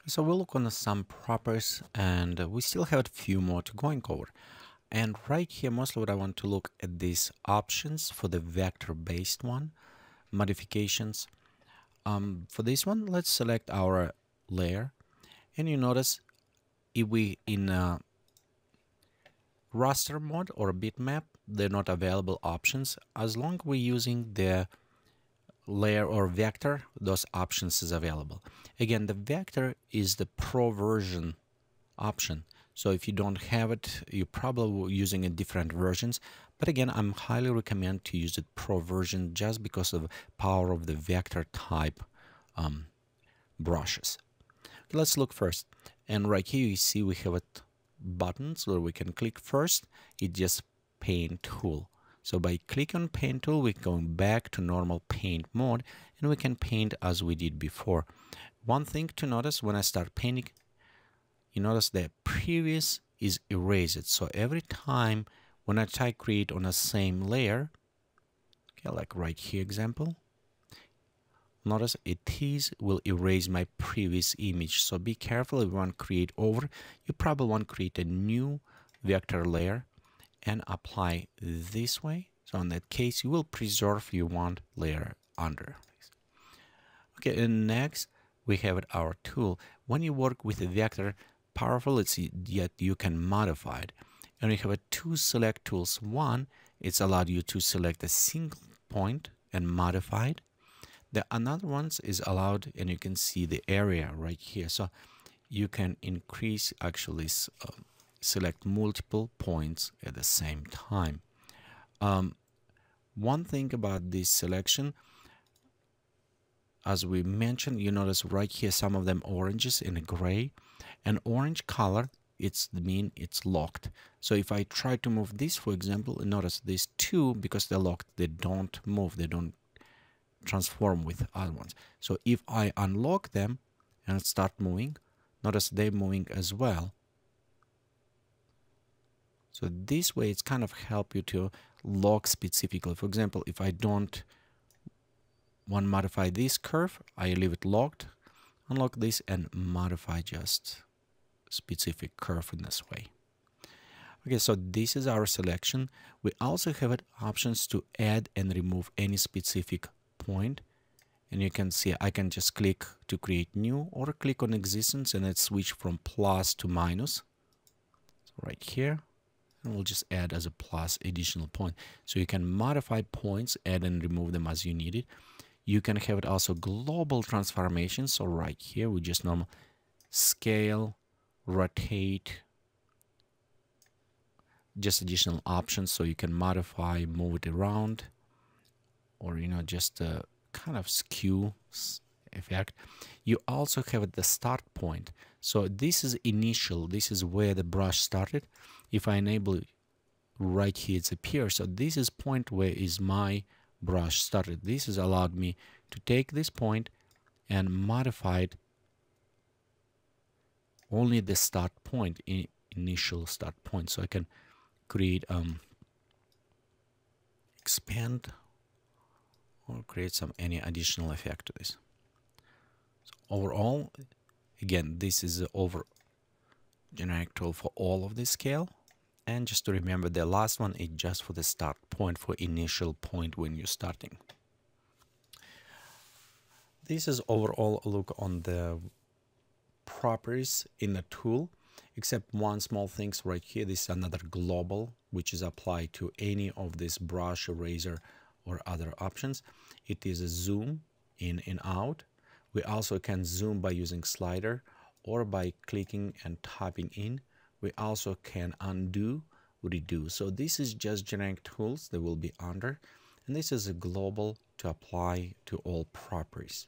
So we'll look on some properties, and we still have a few more to going over. And right here, mostly what I want to look at these options for the vector-based one, modifications. For this one, let's select our layer, and you notice if we in a raster mode or a bitmap, they're not available options. As long as we're using the layer or vector, those options is available. Again, the vector is the pro version option. So if you don't have it, you're probably using a different versions. But again, I'm highly recommend to use it pro version just because of the power of the vector type brushes. Let's look first. And right here you see we have it buttons where we can click first. It's just paint tool. So by clicking on paint tool, we're going back to normal paint mode, and we can paint as we did before. One thing to notice when I start painting, you notice the previous is erased. So every time when I try create on the same layer, okay, like right here example, notice it will erase my previous image. So be careful if you want to create over. You probably want to create a new vector layer and apply this way. So in that case, you will preserve your one layer under. Okay, and next we have our tool. When you work with a vector, powerful, it's yet you can modify it. And we have two select tools. One, it's allowed you to select a single point and modify it. The another ones is allowed, and you can see the area right here. So you can increase, actually select multiple points at the same time. One thing about this selection, as we mentioned, you notice right here some of them oranges and gray. And orange color, it's mean it's locked. So if I try to move this, for example, notice these two, because they're locked, they don't move, they don't transform with other ones. So if I unlock them and start moving, notice they're moving as well. So this way it's kind of help you to lock specifically. For example, if I don't want to modify this curve, I leave it locked, unlock this and modify just specific curve in this way. Okay, so this is our selection. We also have options to add and remove any specific point, and you can see I can just click to create new or click on existence and it switch from plus to minus. So right here, and we'll just add as a plus additional point. So you can modify points, add and remove them as you need it. You can have it also global transformation. So right here we just normal scale, rotate, just additional options, so you can modify, move it around, or just a kind of skew effect. You also have the start point. So this is initial, this is where the brush started. If I enable right here, it appears. So this is point where is my brush started. This has allowed me to take this point and modify it only the start point, initial start point. So I can create expand or create some any additional effect to this. So overall, again, this is the over generic tool for all of this scale. And just to remember, the last one is just for the start point, for initial point when you're starting. This is overall a look on the properties in the tool, except one small things right here. This is another global, which is applied to any of this brush, eraser, or other options. It is a zoom in and out. We also can zoom by using slider or by clicking and tapping in. We also can undo, redo. So this is just generic tools that will be under, and this is a global to apply to all properties.